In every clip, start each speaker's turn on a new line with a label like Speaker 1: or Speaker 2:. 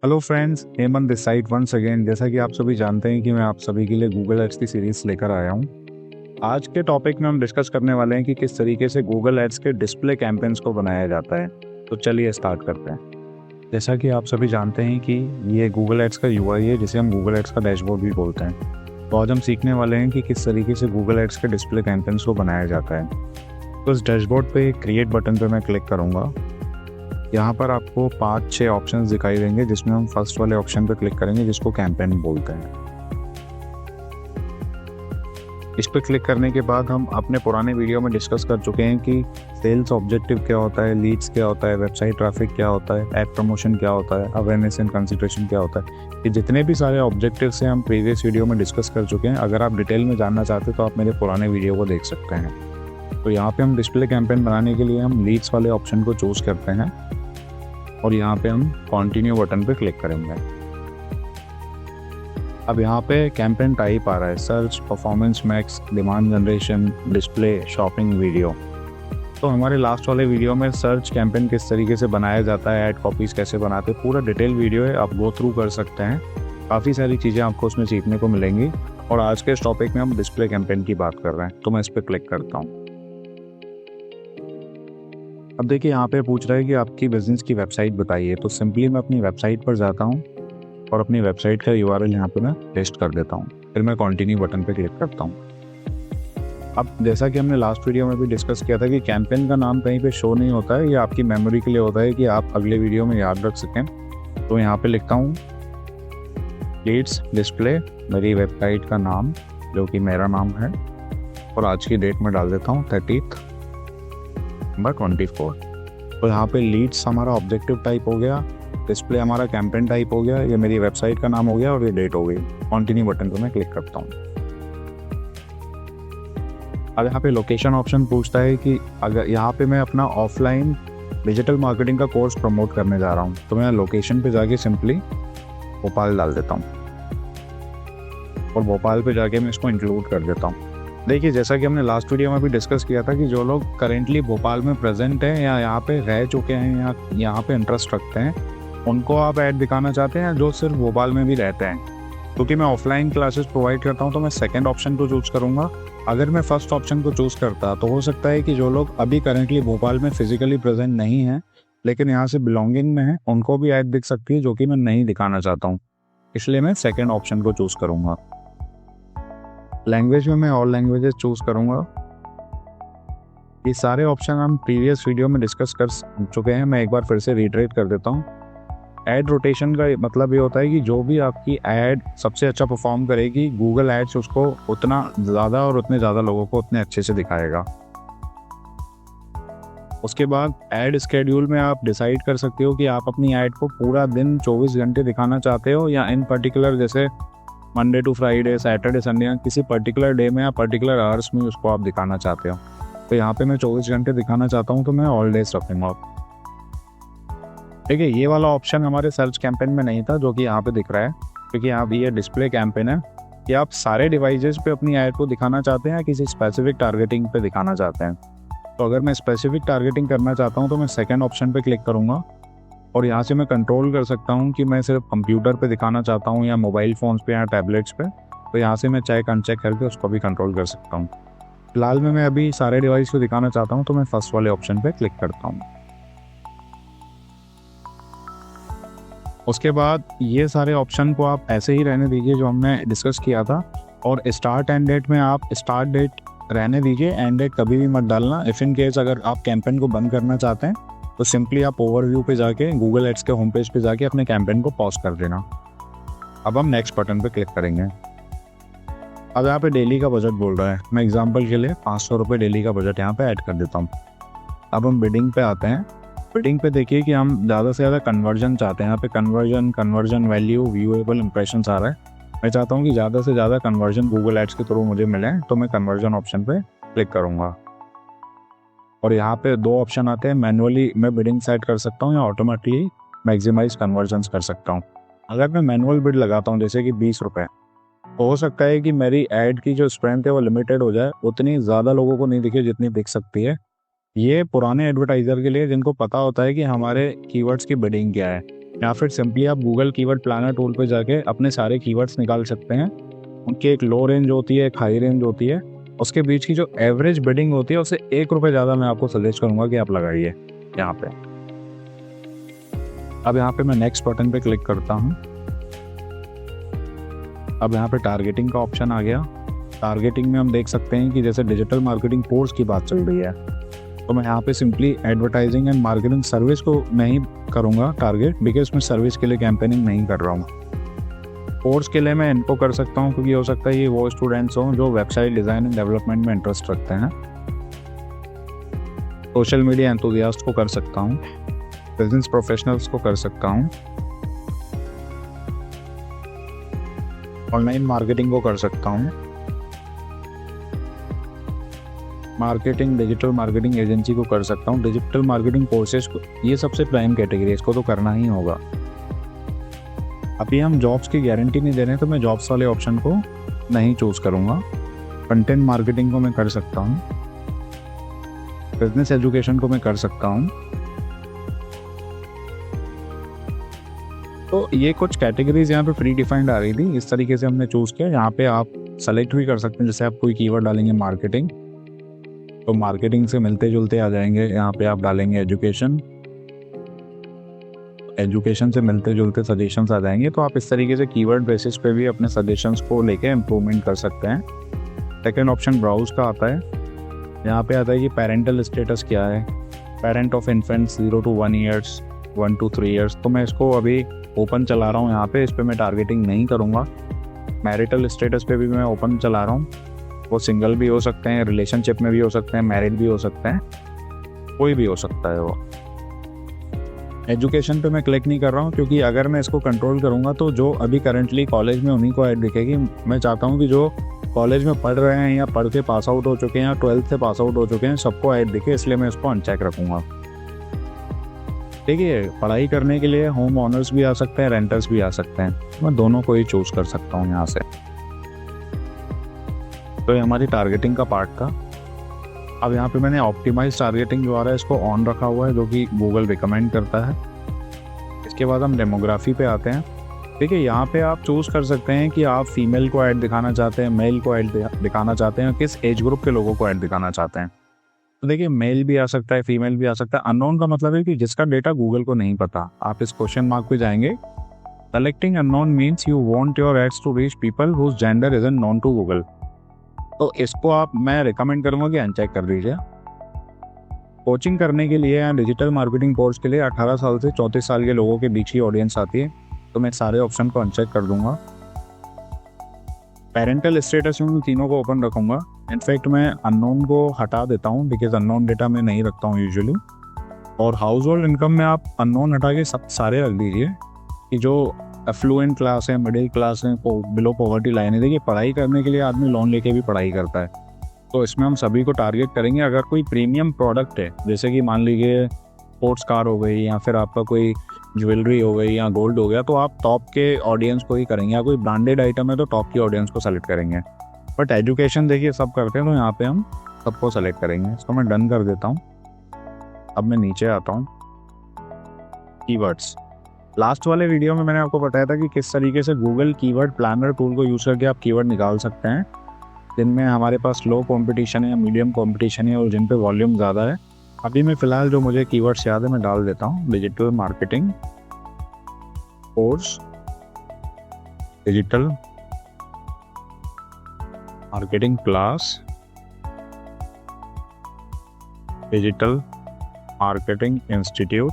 Speaker 1: Hello friends, Hemant this side once again. जैसा कि आप सभी जानते हैं कि मैं आप सभी के लिए गूगल एड्स की सीरीज लेकर आया हूं। आज के टॉपिक में हम डिस्कस करने वाले हैं कि किस तरीके से गूगल एड्स के डिस्प्ले कैंपेन्स को बनाया जाता है। तो चलिए स्टार्ट करते हैं। जैसा कि आप सभी जानते हैं कि ये गूगल एड्स का यूआई है, जिसे हम गूगल एड्स का डैशबोर्ड भी बोलते हैं। तो आज हम सीखने वाले हैं कि किस तरीके से गूगल एड्स के डिस्प्ले कैंपेन्स को बनाया जाता है। तो इस डैशबोर्ड पे क्रिएट बटन पे मैं क्लिक करूँगा। यहाँ पर आपको 5-6 ऑप्शंस दिखाई देंगे, जिसमें हम फर्स्ट वाले ऑप्शन पर क्लिक करेंगे, जिसको कैंपेन बोलते हैं। इस पर क्लिक करने के बाद हम अपने पुराने वीडियो में डिस्कस कर चुके हैं कि सेल्स ऑब्जेक्टिव क्या होता है, लीड्स क्या होता है, वेबसाइट ट्रैफिक क्या होता है, ऐड प्रमोशन क्या होता है, अवेयरनेस एंड कंसिडरेशन क्या होता है। ये जितने भी सारे ऑब्जेक्टिव्स हैं हम प्रीवियस वीडियो में डिस्कस कर चुके हैं। अगर आप डिटेल में जानना चाहते हैं तो आप मेरे पुराने वीडियो को देख सकते हैं। तो यहाँ पे हम डिस्प्ले कैंपेन बनाने के लिए हम लीड्स वाले ऑप्शन को चूज करते हैं और यहाँ पे हम कंटिन्यू बटन पे क्लिक करेंगे। अब यहाँ पे कैंपेन टाइप आ रहा है search, performance max, demand generation, display, shopping, video. तो हमारे लास्ट वाले वीडियो में सर्च कैंपेन किस तरीके से बनाया जाता है, ऐड कॉपीज कैसे बनाते हैं, पूरा डिटेल वीडियो है, आप गो थ्रू कर सकते हैं। काफ़ी सारी चीज़ें आपको उसमें सीखने को मिलेंगी। और आज के इस टॉपिक में हम डिस्प्ले कैंपेन की बात कर रहे हैं। तो मैं इस पर क्लिक करता हूँ। अब देखिए यहाँ पे पूछ रहा है कि आपकी बिजनेस की वेबसाइट बताइए। तो सिंपली मैं अपनी वेबसाइट पर जाता हूँ और अपनी वेबसाइट का यूआरएल यहाँ पे मैं पेस्ट कर देता हूँ। फिर मैं कंटिन्यू बटन पे क्लिक करता हूँ। अब जैसा कि हमने लास्ट वीडियो में भी डिस्कस किया था कि कैंपेन का नाम कहीं पे शो नहीं होता है, ये आपकी मेमोरी के लिए होता है कि आप अगले वीडियो में याद रख सकें। तो यहाँ पे लिखता हूँ लीड्स डिस्प्ले, मेरी वेबसाइट का नाम जो कि मेरा नाम है, और आज की डेट में डाल देता हूँ 30 नंबर 24। तो यहाँ पे लीड्स हमारा ऑब्जेक्टिव टाइप हो गया, डिस्प्ले हमारा कैंपेन टाइप हो गया, ये मेरी वेबसाइट का नाम हो गया और ये डेट हो गई। कंटिन्यू बटन पे मैं क्लिक करता हूँ। अब यहाँ पे लोकेशन ऑप्शन पूछता है कि अगर यहाँ पे मैं अपना ऑफलाइन डिजिटल मार्केटिंग का कोर्स प्रमोट करने जा रहा हूँ, तो मैं लोकेशन पे जाके सिंपली भोपाल डाल देता हूँ और भोपाल पे जाके मैं इसको इंक्लूड कर देता हूँ। देखिए जैसा कि हमने लास्ट वीडियो में भी डिस्कस किया था कि जो लोग करेंटली भोपाल में प्रेजेंट हैं या यहाँ पे रह चुके हैं या यहाँ पे इंटरेस्ट रखते हैं, उनको आप ऐड दिखाना चाहते हैं, जो सिर्फ भोपाल में भी रहते हैं। क्योंकि मैं ऑफलाइन क्लासेस प्रोवाइड करता हूँ तो मैं सेकंड ऑप्शन को चूज़ करूँगा। अगर मैं फर्स्ट ऑप्शन को चूज़ करता तो हो सकता है कि जो लोग अभी करेंटली भोपाल में फिजिकली प्रेजेंट नहीं हैं लेकिन यहाँ से बिलोंगिंग में है, उनको भी ऐड दिख सकती है, जो कि मैं नहीं दिखाना चाहता हूँ। इसलिए मैं सेकेंड ऑप्शन को चूज़ करूँगा। लैंग्वेज में मैं ऑल लैंग्वेजेस चूज़ करूँगा। ये सारे ऑप्शन हम प्रीवियस वीडियो में डिस्कस कर चुके हैं, मैं एक बार फिर से रिट्रेट कर देता हूँ। ऐड रोटेशन का मतलब ये होता है कि जो भी आपकी ऐड सबसे अच्छा परफॉर्म करेगी, गूगल एड्स उसको उतना ज़्यादा और उतने ज़्यादा लोगों को उतने अच्छे से दिखाएगा। उसके बाद ऐड स्केड्यूल में आप डिसाइड कर सकते हो कि आप अपनी ऐड को पूरा दिन 24 घंटे दिखाना चाहते हो या इन पर्टिकुलर जैसे Monday to Friday, Saturday, Sunday, किसी पर्टिकुलर डे में या पर्टिकुलर आवर्स में उसको आप दिखाना चाहते हो। तो यहाँ पे मैं 24 घंटे दिखाना चाहता हूँ तो मैं ऑल डेज रखूँगा। ठीक है, ये वाला ऑप्शन हमारे सर्च कैंपेन में नहीं था जो कि यहाँ पे दिख रहा है, क्योंकि यहाँ भी ये डिस्प्ले कैंपेन है कि आप सारे डिवाइसेस पे अपनी ऐड को दिखाना चाहते हैं या किसी स्पेसिफिक टारगेटिंग पे दिखाना चाहते हैं। तो अगर मैं स्पेसिफिक टारगेटिंग करना चाहता हूँ तो मैं सेकेंड ऑप्शन पे क्लिक करूँगा और यहाँ से मैं कंट्रोल कर सकता हूँ कि मैं सिर्फ कंप्यूटर पे दिखाना चाहता हूँ या मोबाइल फ़ोन्स पे या टैबलेट्स पे। तो यहाँ से मैं चेक अनचेक करके उसको भी कंट्रोल कर सकता हूँ। फिलहाल में मैं अभी सारे डिवाइस को दिखाना चाहता हूँ तो मैं फर्स्ट वाले ऑप्शन पे क्लिक करता हूँ। उसके बाद ये सारे ऑप्शन को आप ऐसे ही रहने दीजिए जो हमने डिस्कस किया था, और स्टार्ट एंड डेट में आप स्टार्ट डेट रहने दीजिए, एंड डेट कभी भी मत डालना। इफ़ इन केस अगर आप कैंपेन को बंद करना चाहते हैं तो सिंपली आप ओवरव्यू पे जाके गूगल एड्स के होम पेज पे जाके अपने कैंपेन को पॉज कर देना। अब हम नेक्स्ट बटन पे क्लिक करेंगे। अब यहाँ पे डेली का बजट बोल रहा है, मैं एग्जांपल के लिए 500 रुपये डेली का बजट यहाँ पे ऐड कर देता हूँ। अब हम बिडिंग पे आते हैं। बिडिंग पे देखिए कि हम ज़्यादा से ज़्यादा कन्वर्जन चाहते हैं। यहाँ पे कन्वर्जन वैल्यू, व्यूएबल इंप्रेशन आ रहा है। मैं चाहता हूँ कि ज़्यादा से ज़्यादा कन्वर्जन गूगल एड्स के थ्रू मुझे मिले, तो मैं कन्वर्जन ऑप्शन पे क्लिक करूँगा। और यहाँ पे 2 ऑप्शन आते हैं, मैनुअली मैं बिडिंग सेट कर सकता हूँ या ऑटोमेटिकली मैक्सिमाइज कन्वर्जन्स कर सकता हूँ। अगर मैं मैनुअल बिड लगाता हूँ जैसे कि 20 रुपये, तो हो सकता है कि मेरी ऐड की जो स्ट्रेंथ है वो लिमिटेड हो जाए, उतनी ज़्यादा लोगों को नहीं दिखे जितनी दिख सकती है। ये पुराने एडवर्टाइज़र के लिए जिनको पता होता है कि हमारे कीवर्ड्स की बिडिंग क्या है। या फिर सिंपली आप गूगल कीवर्ड प्लानर टूल पे जाके अपने सारे कीवर्ड्स निकाल सकते हैं। उनकी एक लो रेंज होती है, एक हाई रेंज होती है, उसके बीच की जो एवरेज बिडिंग होती है उससे ₹1 ज़्यादा मैं आपको सजेस्ट करूँगा कि आप लगाइए यहाँ पे। अब यहाँ पे मैं नेक्स्ट बटन पे क्लिक करता हूँ। अब यहाँ पे टारगेटिंग का ऑप्शन आ गया। टारगेटिंग में हम देख सकते हैं कि जैसे डिजिटल मार्केटिंग कोर्स की बात चल रही है, तो मैं यहाँ पे simply advertising and marketing service को नहीं करूँगा टारगेट, बिकॉज मैं सर्विस के लिए कैंपेनिंग नहीं कर रहा हूँ। कोर्स के लिए मैं इनको कर सकता हूँ क्योंकि हो सकता है ये वो स्टूडेंट्स हों जो वेबसाइट डिज़ाइन एंड डेवलपमेंट में इंटरेस्ट रखते हैं। सोशल मीडिया एंथुसियास्ट को कर सकता हूँ, बिजनेस प्रोफेशनल्स को कर सकता हूँ, ऑनलाइन मार्केटिंग को कर सकता हूँ, मार्केटिंग डिजिटल मार्केटिंग एजेंसी को कर सकता हूँ, डिजिटल मार्केटिंग कोर्सेज को। ये सबसे प्राइम कैटेगरी है, इसको तो करना ही होगा। अभी हम जॉब्स की गारंटी नहीं दे रहे हैं तो मैं जॉब्स वाले ऑप्शन को नहीं चूज़ करूँगा। कंटेंट मार्केटिंग को मैं कर सकता हूँ, बिजनेस एजुकेशन को मैं कर सकता हूँ। तो ये कुछ कैटेगरीज यहाँ पे प्री डिफाइंड आ रही थी, इस तरीके से हमने चूज़ किया। यहाँ पे आप सेलेक्ट भी कर सकते हैं, जैसे आप कोई कीवर्ड डालेंगे मार्केटिंग, तो मार्केटिंग से मिलते जुलते आ जाएंगे। यहाँ पे आप डालेंगे एजुकेशन, एजुकेशन से मिलते जुलते सजेशंस आ जाएंगे। तो आप इस तरीके से कीवर्ड बेसिस पे भी अपने सजेशंस को लेके इम्प्रूवमेंट कर सकते हैं। सेकेंड ऑप्शन ब्राउज का आता है। यहाँ पे आता है कि पेरेंटल स्टेटस क्या है, parent of infants 0 to 1 years, 1 to 3 years। तो मैं इसको अभी ओपन चला रहा हूँ, यहाँ पे इस पर मैं टारगेटिंग नहीं करूँगा। मैरिटल स्टेटस पे भी मैं ओपन चला रहा हूँ, वो सिंगल भी हो सकते हैं, रिलेशनशिप में भी हो सकते हैं, मैरिड भी हो सकते हैं, कोई भी हो सकता है वो। एजुकेशन पे मैं क्लिक नहीं कर रहा हूँ क्योंकि अगर मैं इसको कंट्रोल करूँगा तो जो अभी करंटली कॉलेज में उन्हीं को ऐड दिखेगी। मैं चाहता हूँ कि जो कॉलेज में पढ़ रहे हैं या पढ़ के पास आउट हो चुके हैं या 12th से पास आउट हो चुके हैं सबको ऐड दिखे, इसलिए मैं इसको अनचेक रखूँगा। देखिए, पढ़ाई करने के लिए होम ऑनर्स भी आ सकते हैं, रेंटर्स भी आ सकते हैं, मैं दोनों को ही चूज़ कर सकता हूँ यहाँ से। तो ये हमारी टारगेटिंग का पार्ट था। अब यहाँ पे मैंने ऑप्टिमाइज टारगेटिंग जो आ रहा है इसको ऑन रखा हुआ है, जो कि गूगल रिकमेंड करता है। इसके बाद हम डेमोग्राफी पे आते हैं। देखिए, यहाँ पे आप चूज़ कर सकते हैं कि आप फीमेल को ऐड दिखाना चाहते हैं, मेल को ऐड दिखाना चाहते हैं, किस एज ग्रुप के लोगों को ऐड दिखाना चाहते हैं। तो देखिए, मेल भी आ सकता है, फीमेल भी आ सकता है। अननोन का मतलब है कि जिसका डेटा गूगल को नहीं पता। आप इस क्वेश्चन मार्क पे जाएंगे। Selecting unknown means you want your ads to reach people whose gender isn't known to Google. तो इसको मैं रिकमेंड करूँगा कि अनचेक कर दीजिए। कोचिंग करने के लिए या डिजिटल मार्केटिंग कोर्स के लिए 18 साल से 34 साल के लोगों के बीच ही ऑडियंस आती है, तो मैं सारे ऑप्शन को अनचेक कर दूंगा। पेरेंटल स्टेटस में तीनों को ओपन रखूँगा। इनफैक्ट मैं अननोन को हटा देता हूँ बिकॉज अननोन डेटा मैं नहीं रखता हूँ यूजुअली। और हाउस होल्ड इनकम में आप अननोन हटा के सब सारे रख दीजिए कि जो एफ्लुएंट क्लास है, मिडिल क्लास है, बिलो पॉवर्टी लाइन है। देखिए, पढ़ाई करने के लिए आदमी लोन लेके भी पढ़ाई करता है, तो इसमें हम सभी को टारगेट करेंगे। अगर कोई प्रीमियम प्रोडक्ट है, जैसे कि मान लीजिए स्पोर्ट्स कार हो गई या फिर आपका कोई ज्वेलरी हो गई या गोल्ड हो गया, तो आप टॉप के ऑडियंस को ही करेंगे। या कोई ब्रांडेड आइटम है तो टॉप की ऑडियंस को सेलेक्ट करेंगे। बट एजुकेशन देखिए सब करते हैं, तो यहाँ पे हम सबको सेलेक्ट करेंगे। इसको मैं डन कर देता हूँ। अब मैं नीचे आता हूँ, कीवर्ड्स। लास्ट वाले वीडियो में मैंने आपको बताया था कि किस तरीके से गूगल कीवर्ड प्लानर टूल को यूज़ करके आप कीवर्ड निकाल सकते हैं जिनमें हमारे पास लो कंपटीशन है या मीडियम कंपटीशन है और जिन पे वॉल्यूम ज़्यादा है। अभी मैं फ़िलहाल जो मुझे कीवर्ड्स याद है मैं डाल देता हूँ। Digital marketing course, digital marketing class, digital marketing institute,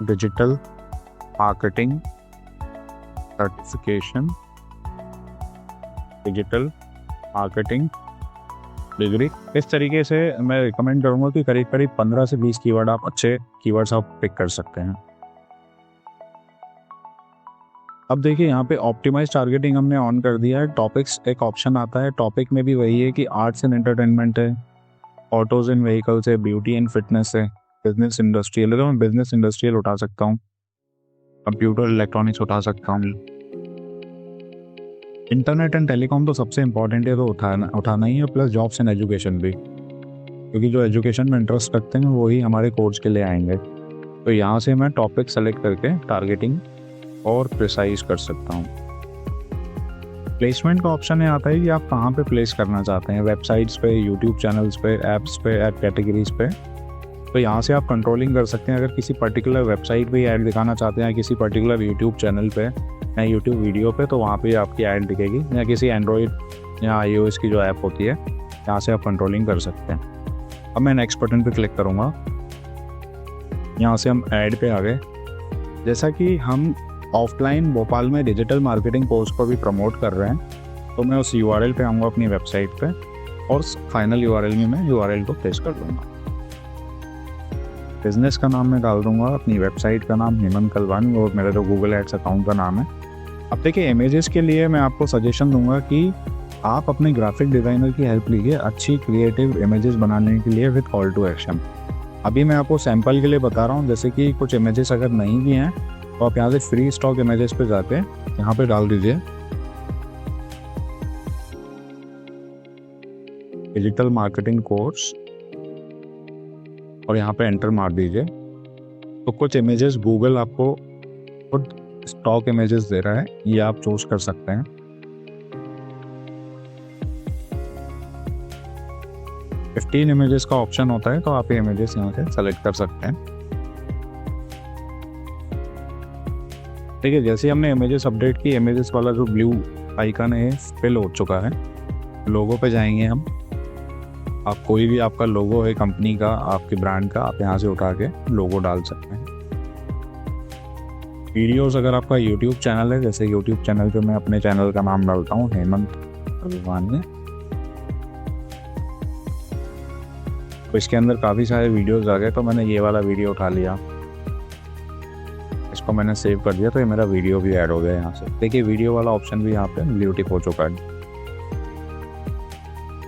Speaker 1: digital marketing certification, digital marketing degree. इस तरीके से मैं रिकमेंड करूँगा कि करीब करीब 15 से 20 कीवर्ड आप अच्छे कीवर्ड्स आप पिक कर सकते हैं। अब देखिए, यहाँ पे ऑप्टिमाइज टारगेटिंग हमने ऑन कर दिया है। टॉपिक्स एक ऑप्शन आता है, टॉपिक में भी वही है कि आर्ट्स एंड एंटरटेनमेंट है, ऑटोज एंड व्हीकल्स है, ब्यूटी एंड फिटनेस है, बिजनेस इंडस्ट्रियल है, तो मैं बिजनेस इंडस्ट्रियल उठा सकता हूँ, कंप्यूटर इलेक्ट्रॉनिक्स उठा सकता हूँ, इंटरनेट एंड टेलीकॉम तो सबसे इम्पॉर्टेंट है, तो उठाना ही है, प्लस जॉब्स एंड एजुकेशन भी, क्योंकि जो एजुकेशन में इंटरेस्ट रखते हैं वही हमारे कोर्स के लिए आएंगे। तो यहाँ से मैं टॉपिक सेलेक्ट करके टारगेटिंग और प्रिसाइज कर सकता हूँ। प्लेसमेंट का ऑप्शन है आता है कि आप कहाँ पे प्लेस करना चाहते हैं, वेबसाइट्स पे, यूट्यूब चैनल्स पे, ऐप्स पे, ऐप कैटेगरीज पे। तो यहाँ से आप कंट्रोलिंग कर सकते हैं। अगर किसी पर्टिकुलर वेबसाइट पे ऐड दिखाना चाहते हैं, किसी पर्टिकुलर यूट्यूब चैनल पे या यूट्यूब वीडियो पे, तो वहाँ पे आपकी ऐड दिखेगी, या किसी एंड्रॉयड या iOS की जो ऐप होती है, यहाँ से आप कंट्रोलिंग कर सकते हैं। अब मैं नेक्स्ट बटन पे क्लिक करूँगा, यहाँ से हम ऐड पे आ गए। जैसा कि हम ऑफलाइन भोपाल में डिजिटल मार्केटिंग कोर्स को भी प्रमोट कर रहे हैं, तो मैं उस URL पे आऊँगा अपनी वेबसाइट पे, और फाइनल URL में मैं URL को पेस्ट कर दूँगा। बिजनेस का नाम मैं डाल दूँगा, अपनी वेबसाइट का नाम हेमंत कलवानी, और मेरा जो गूगल एड्स अकाउंट का नाम है। अब देखिए, इमेजेस के लिए मैं आपको सजेशन दूंगा कि आप अपने ग्राफिक डिज़ाइनर की हेल्प लीजिए अच्छी क्रिएटिव इमेजेस बनाने के लिए विद कॉल टू एक्शन। अभी मैं आपको सैंपल के लिए बता रहा हूँ, जैसे कि कुछ इमेजेस अगर नहीं भी हैं तो आप यहाँ से फ्री स्टॉक इमेजेस पे जाके यहाँ पे डाल दीजिए डिजिटल मार्केटिंग कोर्स, और यहाँ पे एंटर मार दीजिए। तो कुछ इमेजेस गूगल आपको खुद स्टॉक इमेजेस दे रहा है, ये आप चूज कर सकते हैं। $15 इमेजेस का ऑप्शन होता है, तो आप ये इमेजेस यहाँ से सेलेक्ट कर सकते हैं। ठीक है, जैसे हमने इमेजेस अपडेट की, इमेजेस वाला जो ब्लू आइकन है फिल हो चुका है। लोगो पे जाएंगे हम, आप कोई भी आपका लोगो है कंपनी का, आपके ब्रांड का, आप यहाँ से उठा के लोगो डाल सकते हैं। वीडियोस, अगर आपका यूट्यूब चैनल है, जैसे यूट्यूब चैनल पे मैं अपने चैनल का नाम डालता हूँ हेमंत कलवानी, तो इसके अंदर काफ़ी सारे वीडियोस आ गए, तो मैंने ये वाला वीडियो उठा लिया, इसको मैंने सेव कर दिया, तो ये मेरा वीडियो भी ऐड हो गया यहाँ से। देखिए, वीडियो वाला ऑप्शन भी यहाँ पे ब्लू टिक हो चुका है।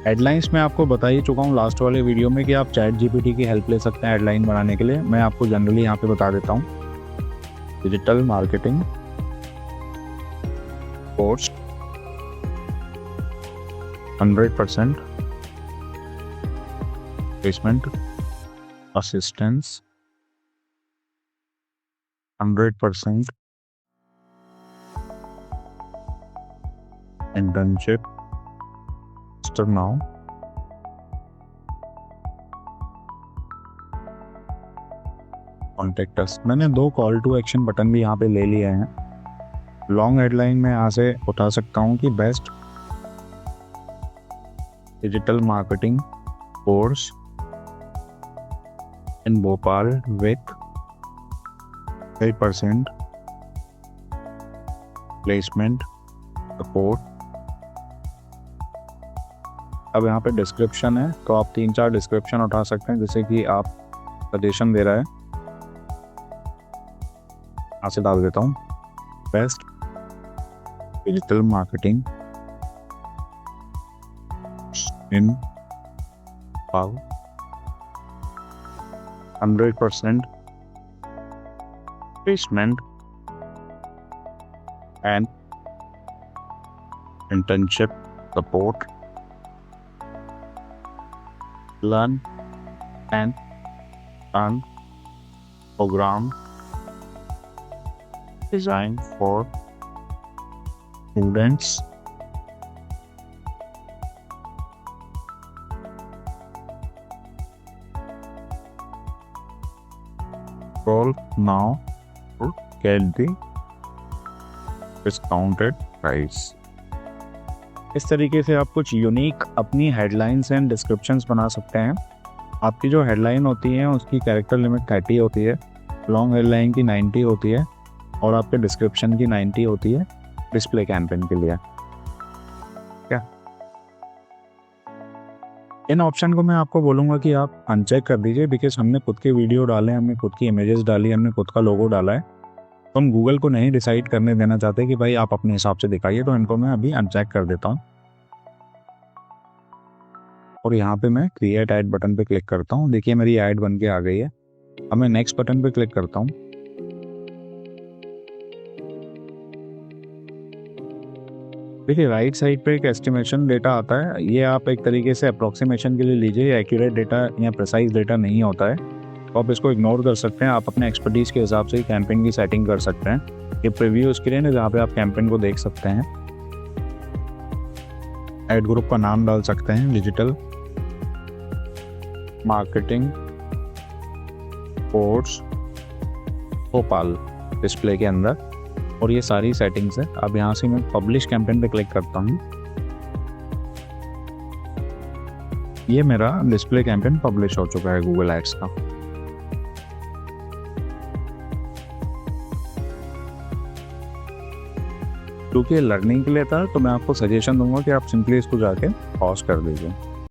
Speaker 1: हेडलाइंस में आपको बता ही चुका हूँ लास्ट वाले वीडियो में कि आप ChatGPT की हेल्प ले सकते हैं हेडलाइन बनाने के लिए। मैं आपको जनरली यहाँ पे बता देता हूँ, digital marketing course 100% placement assistance 100% internship now contact us. मैंने 2 कॉल टू एक्शन बटन भी यहाँ पे ले लिए हैं। लॉन्ग हेडलाइन में यहाँ से उठा सकता हूँ कि best digital marketing course in Bhopal with 5% placement support. अब यहाँ पे डिस्क्रिप्शन है, तो आप 3-4 डिस्क्रिप्शन उठा सकते हैं, जैसे कि आप सजेशन दे रहा है, यहाँ से डाल देता हूँ best digital marketing in 100% placement and internship support. Learn and earn program designed for students. Scroll now to get the discounted price. इस तरीके से आप कुछ यूनिक अपनी हेडलाइंस एंड डिस्क्रिप्शंस बना सकते हैं। आपकी जो हेडलाइन होती है उसकी कैरेक्टर लिमिट 30 होती है, लॉन्ग हेडलाइन की 90 होती है, और आपके डिस्क्रिप्शन की 90 होती है डिस्प्ले कैंपेन के लिए। क्या इन ऑप्शन को मैं आपको बोलूँगा कि आप अनचेक कर दीजिए, बिकॉज हमने खुद के वीडियो डाले, हमने खुद की इमेजेस डाली, हमने खुद का लोगो डाला है, तो हम गूगल को नहीं डिसाइड करने देना चाहते कि भाई आप अपने हिसाब से दिखाइए। तो इनको मैं अभी अनचेक कर देता हूँ, और यहाँ पे मैं क्रिएट ऐड बटन पे क्लिक करता हूँ। देखिए मेरी ऐड बन के आ गई है। अब मैं नेक्स्ट बटन पे क्लिक करता हूँ। देखिए राइट साइड पे एक एस्टिमेशन डेटा आता है, ये आप एक तरीके से अप्रोक्सीमेशन के लिए लीजिए, एक्यूरेट डेटा या प्रिसाइज डेटा नहीं होता है, तो आप इसको इग्नोर कर सकते हैं। आप अपने एक्सपर्टीज़ के हिसाब से ही कैंपेन की सेटिंग कर सकते हैं। ये प्रीव्यू स्क्रीन है जहाँ पे आप कैंपेन को देख सकते हैं। एड ग्रुप का नाम डाल सकते हैं, digital marketing course Bhopal display के अंदर, और ये सारी सेटिंग्स है। अब यहाँ से मैं पब्लिश कैंपेन पे क्लिक करता हूँ, ये मेरा डिस्प्ले कैंपेन पब्लिश हो चुका है गूगल एड्स का। क्योंकि लर्निंग के लिए था तो मैं आपको सजेशन दूंगा कि आप सिंपली इसको जाके पॉज कर दीजिए।